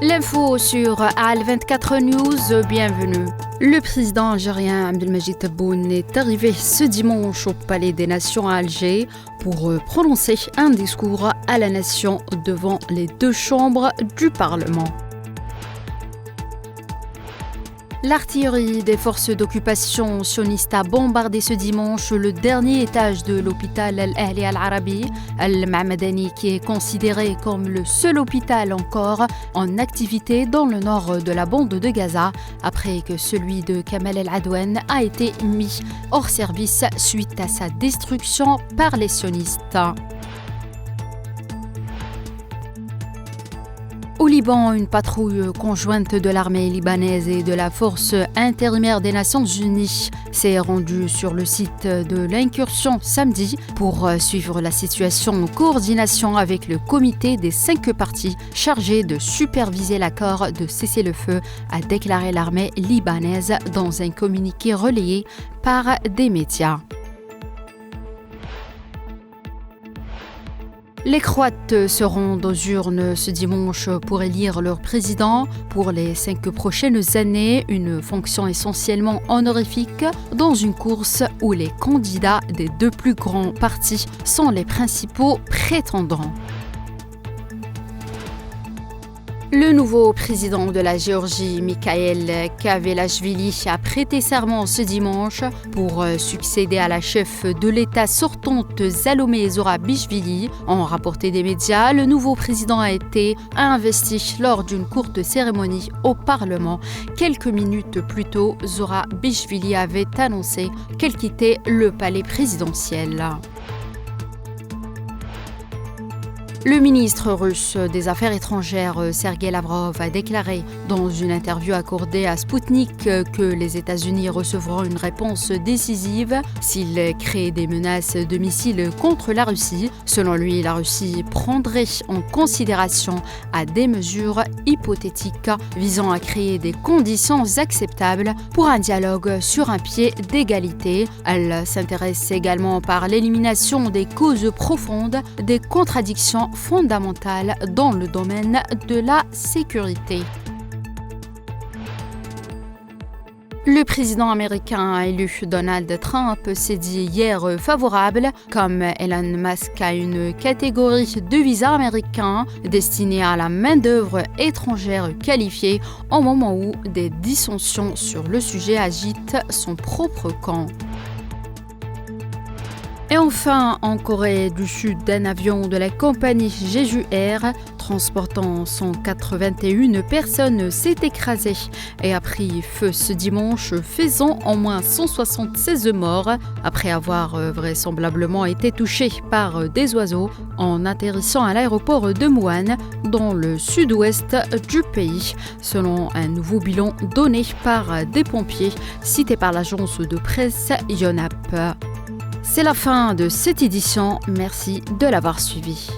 L'info sur Al24 News, bienvenue. Le président algérien Abdelmadjid Tebboune est arrivé ce dimanche au Palais des Nations à Alger pour prononcer un discours à la nation devant les deux chambres du Parlement. L'artillerie des forces d'occupation sionistes a bombardé ce dimanche le dernier étage de l'hôpital Al-Ahli Al-Arabi, Al-Ma'madani, qui est considéré comme le seul hôpital encore en activité dans le nord de la bande de Gaza, après que celui de Kamal El-Adwan a été mis hors service suite à sa destruction par les sionistes. Au Liban, une patrouille conjointe de l'armée libanaise et de la force intérimaire des Nations Unies s'est rendue sur le site de l'incursion samedi pour suivre la situation en coordination avec le comité des 5 parties chargé de superviser l'accord de cessez-le-feu, a déclaré l'armée libanaise dans un communiqué relayé par des médias. Les Croates se rendent aux urnes ce dimanche pour élire leur président pour les 5 prochaines années, une fonction essentiellement honorifique dans une course où les candidats des deux plus grands partis sont les principaux prétendants. Le nouveau président de la Géorgie, Mikhail Kavelashvili, a prêté serment ce dimanche pour succéder à la chef de l'État sortante Zalomé Zourabichvili. En rapporté des médias, le nouveau président a été investi lors d'une courte cérémonie au Parlement. Quelques minutes plus tôt, Zourabichvili avait annoncé qu'elle quittait le palais présidentiel. Le ministre russe des Affaires étrangères, Sergueï Lavrov, a déclaré dans une interview accordée à Sputnik que les États-Unis recevront une réponse décisive s'ils créent des menaces de missiles contre la Russie. Selon lui, la Russie prendrait en considération des mesures hypothétiques visant à créer des conditions acceptables pour un dialogue sur un pied d'égalité. Elle s'intéresse également par l'élimination des causes profondes des contradictions fondamentale dans le domaine de la sécurité. Le président américain élu Donald Trump s'est dit hier favorable, comme Elon Musk, à une catégorie de visas américains destinés à la main-d'œuvre étrangère qualifiée au moment où des dissensions sur le sujet agitent son propre camp. Et enfin, en Corée du Sud, un avion de la compagnie Jeju Air transportant 181 personnes s'est écrasé et a pris feu ce dimanche, faisant au moins 176 morts après avoir vraisemblablement été touché par des oiseaux en atterrissant à l'aéroport de Muan dans le sud-ouest du pays, selon un nouveau bilan donné par des pompiers cité par l'agence de presse Yonhap. C'est la fin de cette édition, merci de l'avoir suivi.